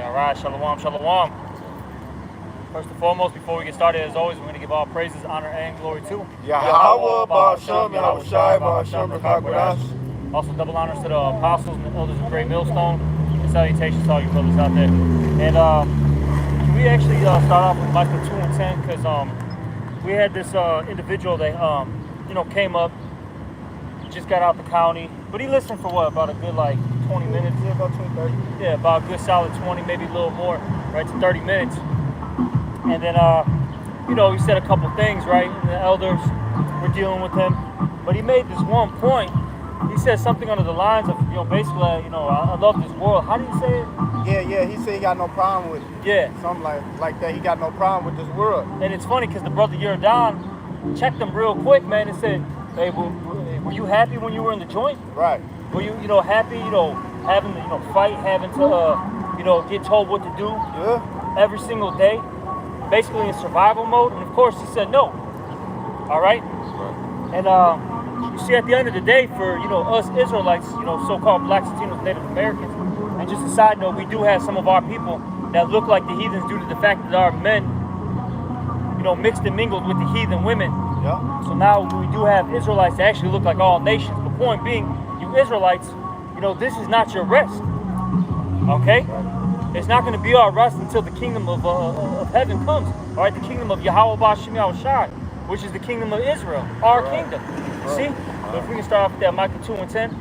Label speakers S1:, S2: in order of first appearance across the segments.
S1: All right, shalom, shalom. First and foremost, before we get started, as always, we're going to give all praises, honor, and glory to
S2: Yahweh, Ba'ashem, Yahushai, Ba'ashem, B'Chagwadash.
S1: Also, double honors to the apostles and the elders of Great Millstone, and salutations to all you brothers out there. And can we actually start off with Micah 2 and 10? Because we had this individual that came up, just got out the county, but he listened for what, about a good 20 minutes?
S2: Yeah, about 20, 30.
S1: Yeah, about a good solid 20, maybe a little more, right to 30 minutes. And then, he said a couple things, right? And the elders were dealing with him. But he made this one point. He said something under the lines of, basically, I love this world. How do you say it?
S2: Yeah, he said he got no problem with it.
S1: Yeah.
S2: Something like that. He got no problem with this world.
S1: And it's funny because the brother Yeradan checked him real quick, man, and said, hey, were you happy when you were in the joint?
S2: Right.
S1: Were you, happy, having to, fight, having to, get told what to do?
S2: Yeah.
S1: Every single day? Basically in survival mode, and of course he said no. All right. And you see, at the end of the day, for us Israelites, so-called blacks, Latinos, Native Americans, and just a side note, we do have some of our people that look like the heathens due to the fact that our men, mixed and mingled with the heathen women.
S2: Yeah.
S1: So now we do have Israelites that actually look like all nations. The point being, you Israelites, this is not your rest. Okay. It's not going to be our rest until the kingdom of heaven comes. All right, the kingdom of Yahweh Ba'ashem Yahushai, which is the kingdom of Israel, our kingdom. See? So if we can start off with that Micah 2 and 10.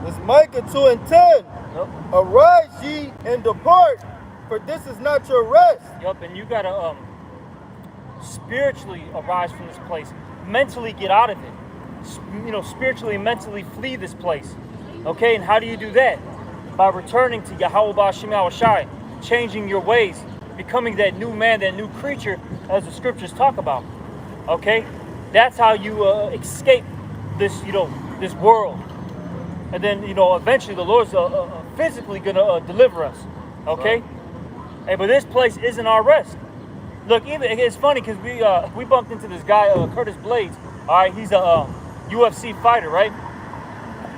S2: It's Micah 2 and 10.
S1: Yep.
S2: Arise ye and depart, for this is not your rest.
S1: Yup, and you got to spiritually arise from this place. Mentally get out of it. Spiritually and mentally flee this place. Okay, and how do you do that? By returning to Yahweh Ba'ashem Yahushai. Changing your ways, becoming that new man, that new creature, as the scriptures talk about. Okay, that's how you escape this, this world, and then eventually the Lord's physically gonna deliver us. Okay, hey, but this place isn't our rest. Look, even it's funny because we bumped into this guy, Curtis Blades. All right, he's a UFC fighter, right?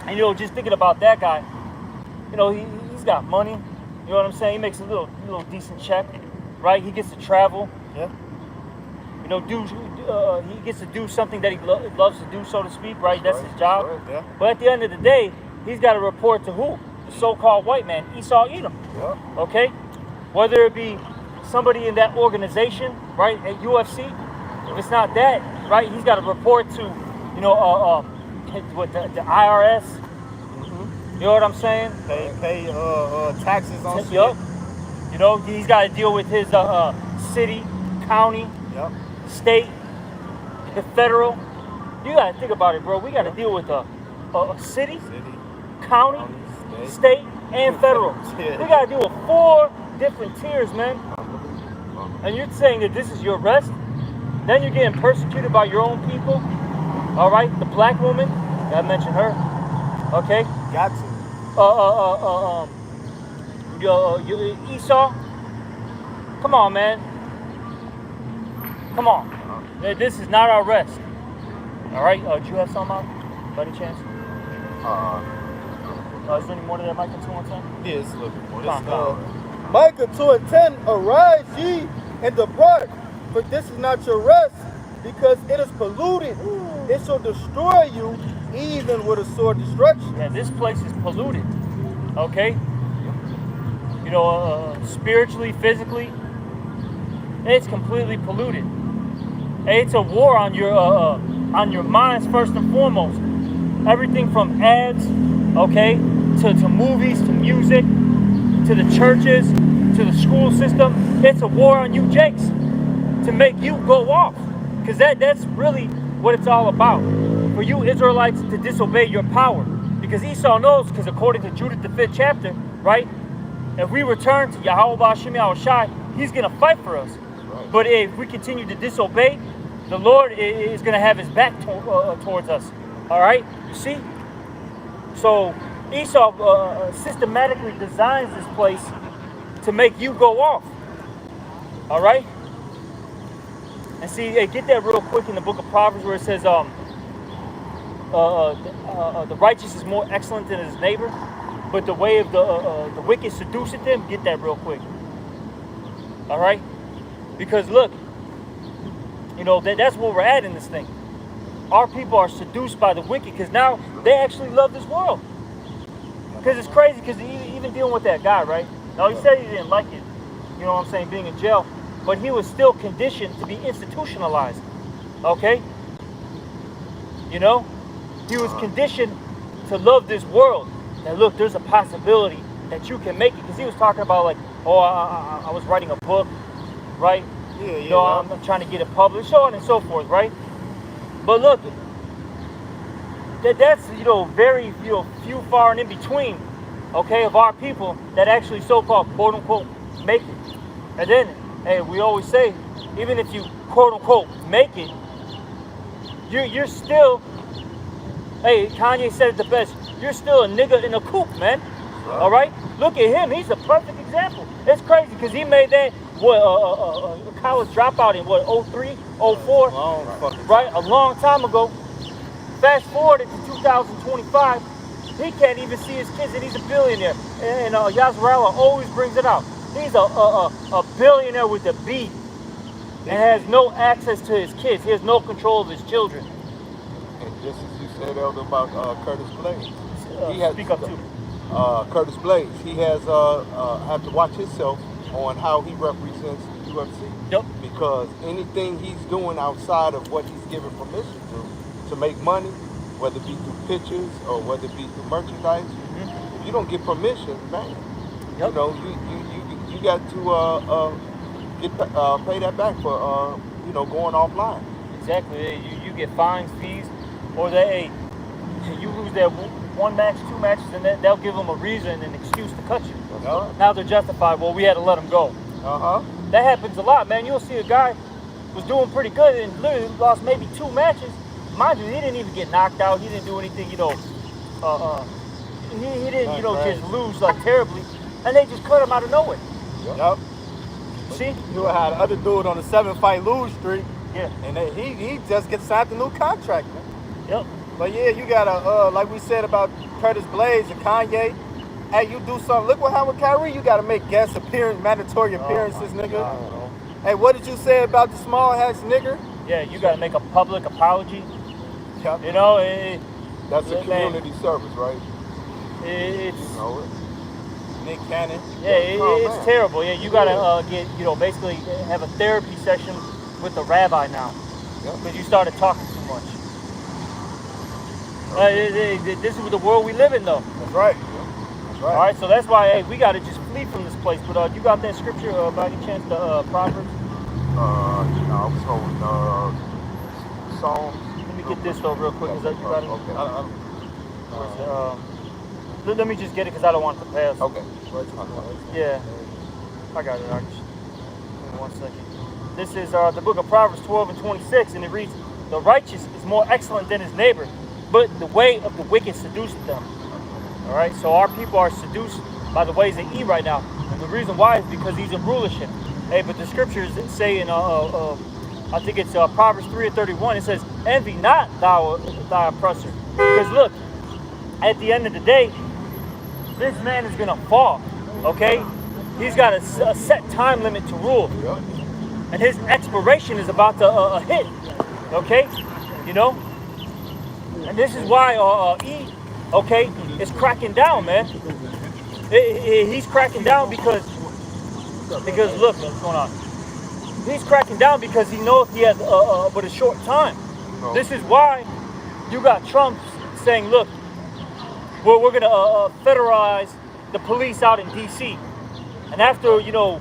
S1: And just thinking about that guy, he's got money. You know what I'm saying? He makes a little decent check, right? He gets to travel.
S2: Yeah.
S1: He gets to do something that he loves to do, so to speak, right? That's his job.
S2: Right, yeah.
S1: But at the end of the day, he's got to report to who? The so-called white man, Esau Edom.
S2: Yeah.
S1: Okay? Whether it be somebody in that organization, right, at UFC, if it's not that, right, he's got to report to, the IRS. You know what I'm saying?
S2: Pay taxes on shit.
S1: Yup. He's got to deal with his city, county,
S2: Yep.
S1: state, the federal. You got to think about it, bro. We got to deal with a city, county, state, and federal.
S2: Yeah.
S1: We got to deal with 4 different tiers, man. And you're saying that this is your rest? Then you're getting persecuted by your own people. All right, the black woman, I mentioned her. Okay.
S2: Got to.
S1: Esau. Come on, man. Come on. This is not our rest. All right. Do you have something out by any chance? Is there any more to that Micah 2 and 10?
S2: Yeah, it's a little bit more.
S1: Come on.
S2: Micah 2 and 10. Arise ye and depart, for this is not your rest, because it is polluted. It shall destroy you, even with a sore destruction.
S1: Yeah, this place is polluted. Okay? Spiritually, physically, it's completely polluted. It's a war on your minds first and foremost. Everything from ads, okay, to movies, to music, to the churches, to the school system. It's a war on you jakes to make you go off. Because that's really what it's all about. For you Israelites to disobey your power. Because Esau knows, because according to Judith, the 5th chapter, right? If we return to Yahweh Ba'ashem Yahushai, he's going to fight for us. Right. But if we continue to disobey, the Lord is going to have his back towards us. All right? You see? So Esau systematically designs this place to make you go off. All right? And see, get that real quick in the book of Proverbs where it says, the righteous is more excellent than his neighbor, but the way of the wicked seduceth them. Get that real quick. All right? Because look, you know, that's where we're at in this thing. Our people are seduced by the wicked because now they actually love this world. Because it's crazy, because even dealing with that guy, right? Now, he said he didn't like it, you know what I'm saying, being in jail, but he was still conditioned to be institutionalized, okay? You know? He was conditioned to love this world. That, look, there's a possibility that you can make it. Because he was talking about, like, oh, I was writing a book, right?
S2: Yeah,
S1: you know, I'm trying to get it published, so on and so forth, right? But look, that's, you know, very, you know, few far and in between, okay, of our people that actually so-called, quote-unquote, make it. And then, hey, we always say, even if you, quote-unquote, make it, you're still, hey, Kanye said it the best, you're still a nigga in a coop, man. All right? Look at him. He's a perfect example. It's crazy because he made that, a college dropout in, 03, 04? Right? A long time ago. Fast forward to 2025, he can't even see his kids, and he's a billionaire. And Yasralla always brings it out. He's a billionaire with a B and has no access to his kids. He has no control of his children.
S3: And just as you said, Elder, about Curtis Blaze.
S1: Speak up too.
S3: Curtis Blaze, he has have to watch himself on how he represents the UFC.
S1: Yep.
S3: Because anything he's doing outside of what he's given permission to make money, whether it be through pictures or whether it be through merchandise, if you don't get permission, man, you know, you got to pay that back for you know, going offline.
S1: Exactly. You get fines, fees, or they you lose that one match, two matches, and they'll give them a reason, an excuse to cut you. Now they're justified. Well, we had to let them go. That happens a lot, man. You'll see a guy was doing pretty good and literally lost maybe 2 matches. Mind you, he didn't even get knocked out. He didn't do anything, you know. He didn't, you know, just lose like terribly, and they just cut him out of nowhere.
S2: Yep.
S1: See?
S2: You had the other dude on the 7-fight lose streak.
S1: Yeah.
S2: And he just gets signed a new contract, man.
S1: Yep.
S2: But yeah, you gotta, like we said about Curtis Blaze and Kanye, hey, you do something. Look what happened with Kyrie. You gotta make guest appearance, mandatory appearances, nigga. Hey, what did you say about the small hats, nigga?
S1: Yeah, you gotta make a public apology.
S2: Yep.
S1: You know,
S3: That's a community service, right?
S1: It's
S3: You know it.
S2: Nick Cannon.
S1: yeah, it's terrible. Yeah, you gotta get, you know, basically have a therapy session with the rabbi now, because you started talking too much. This is the world we live in, though.
S2: That's right. That's right.
S1: All right, so that's why, hey, we gotta just flee from this place. But you got that scripture by any chance, the Proverbs?
S3: I was holding Psalms.
S1: Let me get this though real quick. Is that you got it?
S3: Okay.
S1: Let me just get it because I don't want it to pass.
S3: Okay.
S1: Yeah, I got it. Just give me 1 second. This is the book of Proverbs 12 and 26, and it reads, "The righteous is more excellent than his neighbor, but the way of the wicked seduceth them." All right, so our people are seduced by the ways they eat right now, and the reason why is because he's in rulership. Hey, but the scriptures say in I think it's Proverbs 3 and 31. It says, "Envy not thy oppressor," because look, at the end of the day, this man is gonna fall. Okay, he's got a set time limit to rule, and his expiration is about to hit. Okay, you know, and this is why okay, is cracking down, man. He's cracking down because look what's going on. He's cracking down because he knows he has but a short time. This is why you got Trump saying, look, we're going to federalize the police out in D.C. And after, you know,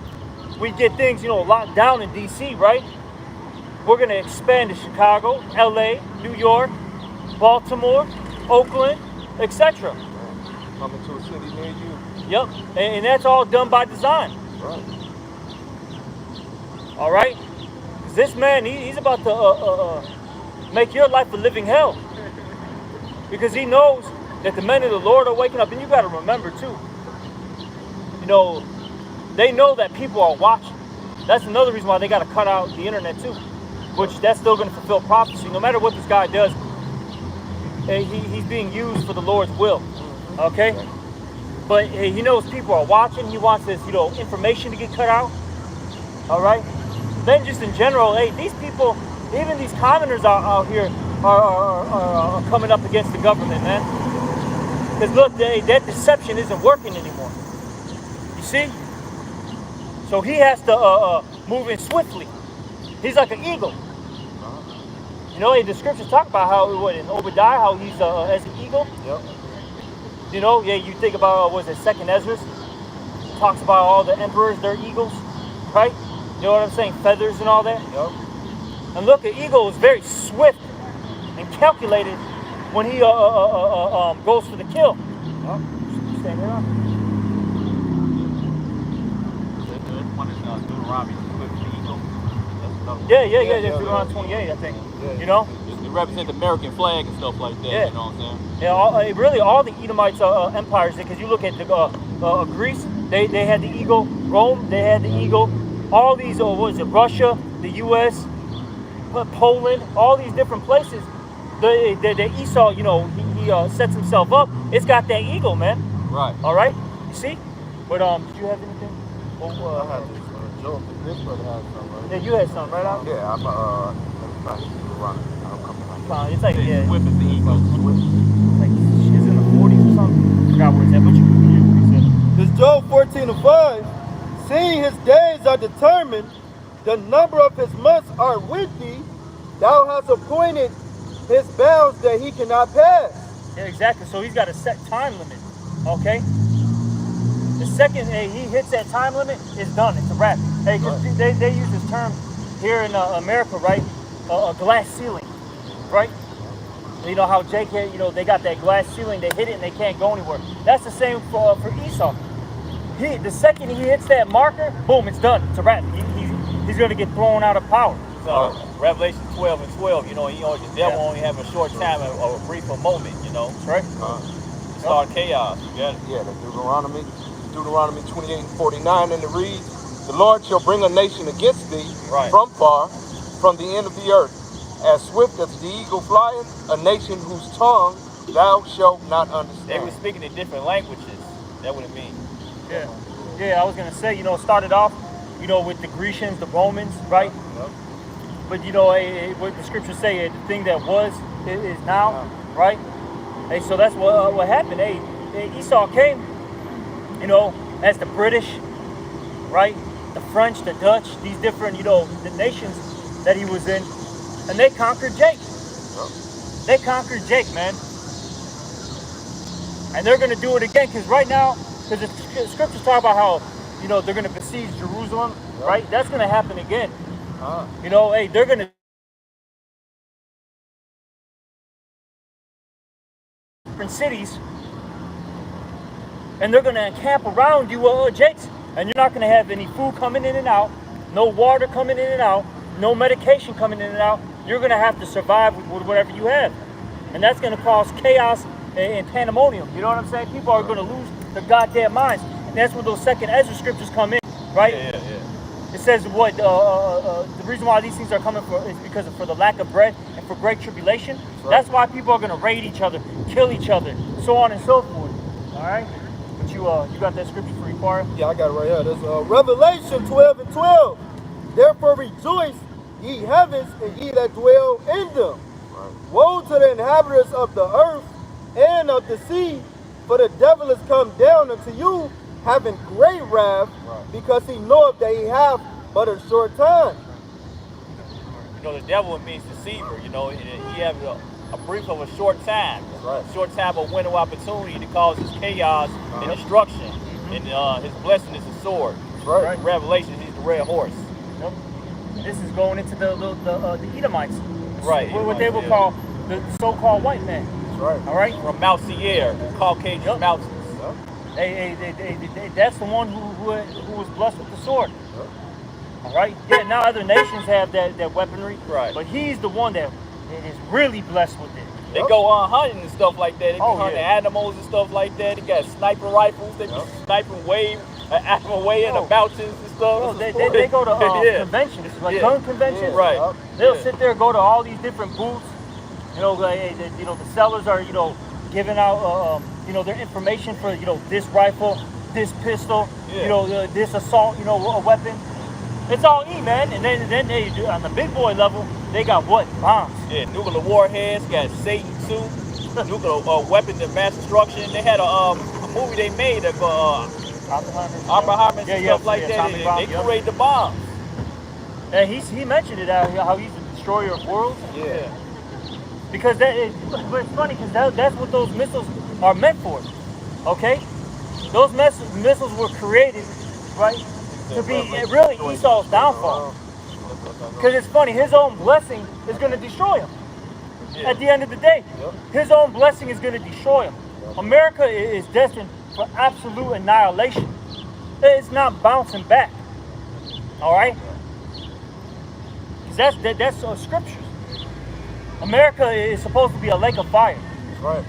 S1: we get things, you know, locked down in D.C., right? We're going to expand to Chicago, L.A., New York, Baltimore, Oakland, etc.
S3: Coming to a city near you.
S1: Yep, and that's all done by design.
S3: Right.
S1: All right? 'Cause this man, he's about to make your life a living hell. Because he knows that the men of the Lord are waking up. And you got to remember, too, you know, they know that people are watching. That's another reason why they got to cut out the internet, too. Which, that's still going to fulfill prophecy. No matter what this guy does, he's being used for the Lord's will. Okay? But he knows people are watching. He wants this, you know, information to get cut out. All right. Then just in general, hey, these people, even these commoners out here are coming up against the government, man. Because look, that deception isn't working anymore. You see? So he has to move in swiftly. He's like an eagle. You know, the scriptures talk about how in Obadiah, how he's as an eagle.
S2: Yep.
S1: You know, yeah, you think about was it 2nd Ezra? Talks about all the emperors, they're eagles, right? You know what I'm saying? Feathers and all that.
S2: Yep.
S1: And look, an eagle is very swift and calculated when he goes for the kill.
S2: Yep.
S1: Stand here.
S4: One is Deuteronomy, the eagle. That's another one.
S1: Yeah. Deuteronomy 28, I think.
S2: Yeah.
S1: You know?
S4: It represents the American flag and stuff like that.
S1: Yeah.
S4: You know what I'm saying?
S1: Yeah, really all the Edomites empires, because you look at the Greece, they had the eagle. Rome, they had the eagle. All these, what is it, Russia, the U.S., Poland, all these different places, the Esau, you know, he sets himself up. It's got that eagle, man.
S4: Right.
S1: All right? You see? But, did you have anything? Oh,
S3: I had this Joe, this brother has something, right?
S1: yeah, you had something, right? Al?
S3: Yeah, I'm let me find it. I don't come behind.
S1: It's like, yeah,
S4: Swift as the eagle.
S1: like, it's in the 40s or something. I forgot where it's at, but you said.
S2: This Job 14:5, seeing his days are determined, the number of his months are with thee, thou hast appointed his bounds that he cannot pass.
S1: Yeah, exactly. So he's got a set time limit. Okay? The second he hits that time limit, it's done. It's a wrap. Hey, 'cause they use this term here in America, right? A glass ceiling, right? You know how Jake had, you know, they got that glass ceiling, they hit it and they can't go anywhere. That's the same for Esau. The second he hits that marker, boom, it's done. It's a wrap. He's going to get thrown out of power.
S5: So Revelation 12:12, you know, the devil only have a short time or a brief moment, you know.
S1: That's right.
S5: Start chaos. You got it.
S3: Yeah, the Deuteronomy 28:49, and it reads, the Lord shall bring a nation against thee
S5: Right.
S3: from far, from the end of the earth, as swift as the eagle flieth, a nation whose tongue thou shalt not
S5: They
S3: understand.
S5: were speaking in different languages. That's what it means.
S1: Yeah, I was going to say, you know, it started off, you know, with the Grecians, the Romans, right?
S2: Yep.
S1: But, you know, what the scriptures say, the thing that was is now, right? Hey, so that's what happened. Hey, Esau came, you know, as the British, right? The French, the Dutch, these different, you know, the nations that he was in, and they conquered Jake. They conquered Jake, man. And they're going to do it again, because right now, because the scriptures talk about how, you know, they're going to besiege Jerusalem, right? That's going to happen again. You know, hey, they're going to different cities, and they're going to encamp around you, Jakes, and you're not going to have any food coming in and out, no water coming in and out, no medication coming in and out. You're going to have to survive with whatever you have, and that's going to cause chaos and pandemonium. You know what I'm saying? People are going to lose their goddamn minds, and that's where those 2nd Ezra scriptures come in, right?
S5: Yeah.
S1: It says what the reason why these things are coming for is because for the lack of bread and for great tribulation. That's why people are going to raid each other, kill each other, so on and so forth. All right, but you got that scripture for you, Parra?
S2: Yeah, I got it right here. There's Revelation 12:12. Therefore rejoice, ye heavens, and ye that dwell in them. Woe to the inhabitants of the earth and of the sea, for the devil is come down unto you, having great wrath, because he knoweth that he hath but a short time.
S5: You know, the devil means deceiver. You know, he have a brief of a short time.
S2: Right.
S5: Short time of window opportunity to cause his chaos and destruction. And his blessing is a sword.
S2: Right.
S5: Revelation, he's the red horse.
S1: Yep. This is going into the Edomites,
S5: Right.
S1: What they will call the so-called white man.
S2: That's right.
S1: All right.
S5: From Mount Seir, Caucasian mountains.
S1: That's the one who was blessed with the sword. All right. Yeah. Now other nations have that weaponry.
S5: Right.
S1: But he's the one that is really blessed with it.
S5: They go on hunting and stuff like that. They be
S1: Oh,
S5: hunting
S1: yeah.
S5: animals and stuff like that. They got sniper rifles. They be sniping an animal way in the mountains and stuff.
S1: Bro, they go to
S5: Yeah.
S1: conventions, like
S5: Yeah.
S1: gun conventions.
S5: Right.
S1: They'll
S5: Yeah.
S1: sit there, go to all these different booths. You know, the sellers are, you know, giving out, you know, their information for, you know, this rifle, this pistol,
S5: Yeah.
S1: you know, this assault, you know, a weapon. It's all E, man. And then they do on the big boy level, they got what? Bombs.
S5: Yeah, nuclear warheads, got Satan too, nuclear weapons of mass destruction. They had a movie they made of Oppenheimer and stuff like that. They create the bombs.
S1: And he mentioned it how he's the destroyer of worlds.
S3: Yeah.
S1: Because but it's funny because that's what those missiles are meant for. Okay, those missiles were created, right, to be really Esau's downfall. Because it's funny, his own blessing is going to destroy him. At the end of the day, his own blessing is going to destroy him. America is destined for absolute annihilation. It's not bouncing back. All right? Because that's scriptures. America is supposed to be a lake of fire.
S2: That's right.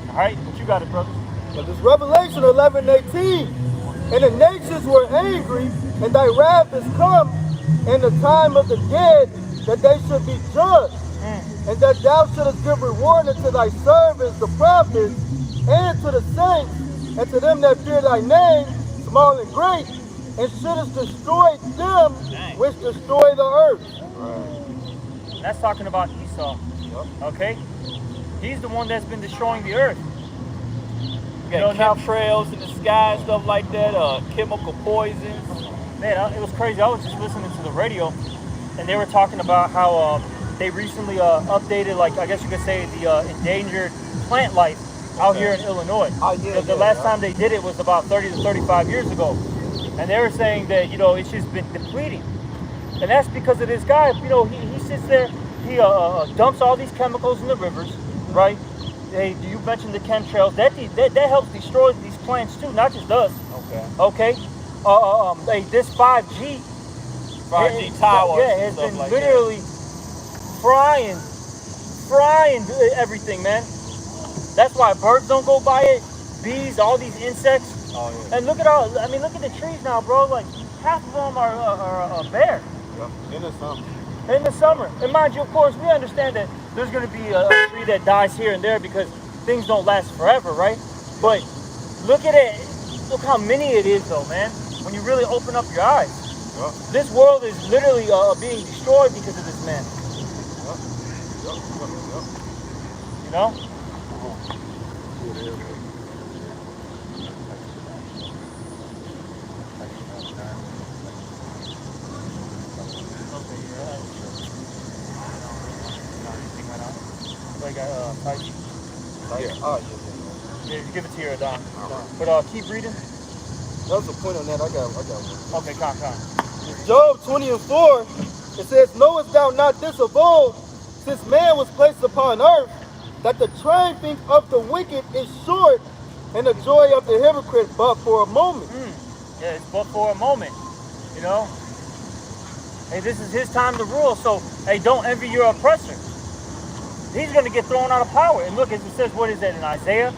S1: All right? What you got it, brother?
S2: But this Revelation 11:18, and the nations were angry, and thy wrath is come in the time of the dead, that they should be judged, and that thou shouldest give reward unto thy servants, the prophets, and to the saints, and to them that fear thy name, small and great, and shouldest destroy them which destroy the earth.
S3: Right.
S1: That's talking about Esau. Okay? He's the one that's been destroying the earth.
S5: You got chemtrails in the sky, stuff like that, chemical poisons.
S1: Man, it was crazy. I was just listening to the radio, and they were talking about how they recently updated, like, I guess you could say, the endangered plant life out here in Illinois. The last time they did it was about 30 to 35 years ago. And they were saying that, it's just been depleting. And that's because of this guy. He sits there, he dumps all these chemicals in the rivers, right? You mentioned the chemtrails. That helps destroy these plants too, not just us. Okay. This 5G
S5: towers.
S1: Yeah, has been like literally frying everything, man. That's why birds don't go by it. Bees, all these insects.
S3: Oh, yeah.
S1: And look at the trees now, bro. Like half of them are bare.
S3: Yeah. In the summer.
S1: In the summer. And mind you, of course, we understand that there's going to be a tree that dies here and there because things don't last forever, right? But look at it. Look how many it is, though, man. When you really open up your eyes.
S3: Yeah.
S1: This world is literally being destroyed because of this man. You know? Yeah, give it to your Don. But keep reading.
S2: That was a point on that. I got one.
S1: Okay, come.
S2: Job 20:4, it says, knowest thou not this of old, since man was placed upon earth, that the triumphing of the wicked is short, and the joy of the hypocrite but for a moment.
S1: Yeah, it's but for a moment, Hey, this is his time to rule, so, hey, don't envy your oppressor. He's going to get thrown out of power. And look, as it says, what is that in Isaiah?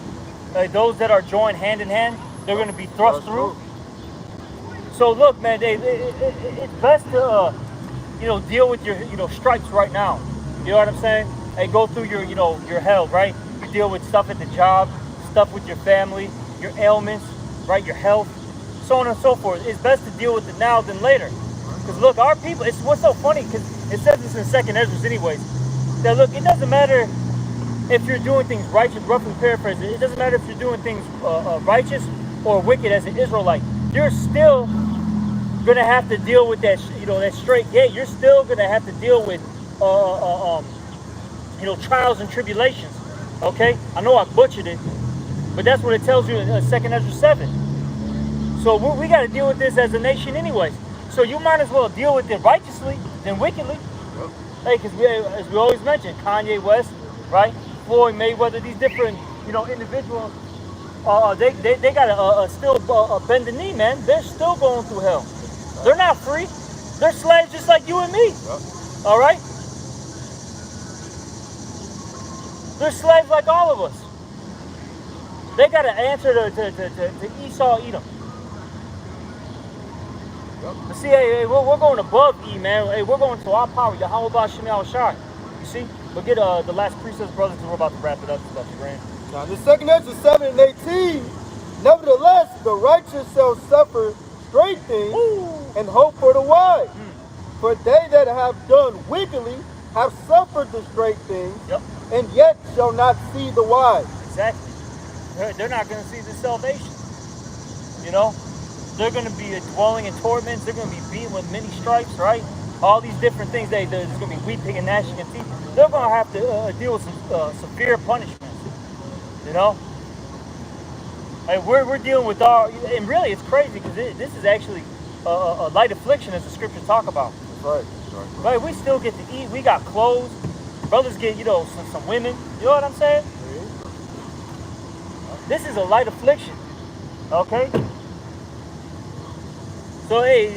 S1: Those that are joined hand in hand, they're going to be thrust through. So look, man, it's best to, deal with your stripes right now. You know what I'm saying? Hey, go through your hell, right? You deal with stuff at the job, stuff with your family, your ailments, right? Your health, so on and so forth. It's best to deal with it now than later. Because look, our people, it's what's so funny, because it says this in 2nd Ezra anyways, that look, it doesn't matter if you're doing things righteous, roughly paraphrasing, it doesn't matter if you're doing things righteous or wicked as an Israelite. You're still going to have to deal with that, that straight gate. You're still going to have to deal with, trials and tribulations. Okay? I know I butchered it, but that's what it tells you in 2nd Ezra 7. So we got to deal with this as a nation anyways. So you might as well deal with it righteously than wickedly. Hey, because as we always mention, Kanye West, right? Floyd Mayweather, these different, individuals, they got still bend the knee, man. They're still going through hell. They're not free. They're slaves just like you and me. All right? They're slaves like all of us. They got to answer to Esau, Edom. But see, hey, we're going above E, man. Hey, we're going to our power. Yahweh Shem Shai. You see? But get the last precepts, brothers, because we're about to wrap it up. It's about to rain.
S2: Now, the 2nd Ezra 7:18, nevertheless, the righteous shall suffer great things and hope for the wise. For they that have done wickedly have suffered the straight things,
S1: Yep.
S2: and yet shall not see the wise.
S1: Exactly. They're not going to see the salvation. You know, they're going to be dwelling in torments. They're going to be beaten with many stripes, right? All these different things. There's going to be weeping and gnashing of teeth. They're going to have to deal with some severe punishments. You know, like we're dealing with and really it's crazy because this is actually a light affliction, as the scriptures talk about.
S2: Right.
S1: Right, we still get to eat. We got clothes. Brothers get, some women. You know what I'm saying? This is a light affliction. Okay? So, hey,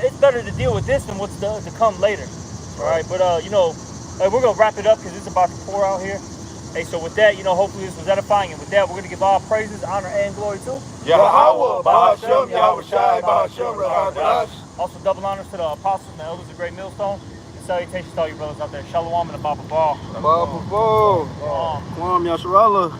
S1: it's better to deal with this than what's to come later. All right? But, we're going to wrap it up because it's about to pour out here. Hey, so with that, hopefully this was edifying. And with that, we're going to give all praises, honor, and glory to
S2: Yahweh, Bahashem, Yahweh Shai, Bahashem, Rahadash.
S1: Also, double honors to the apostles and the elders of Great Millstone. And salutations to all you brothers out there. Shalom and a Baba Ball.
S2: Baba Ball. Kwam Yasharallah.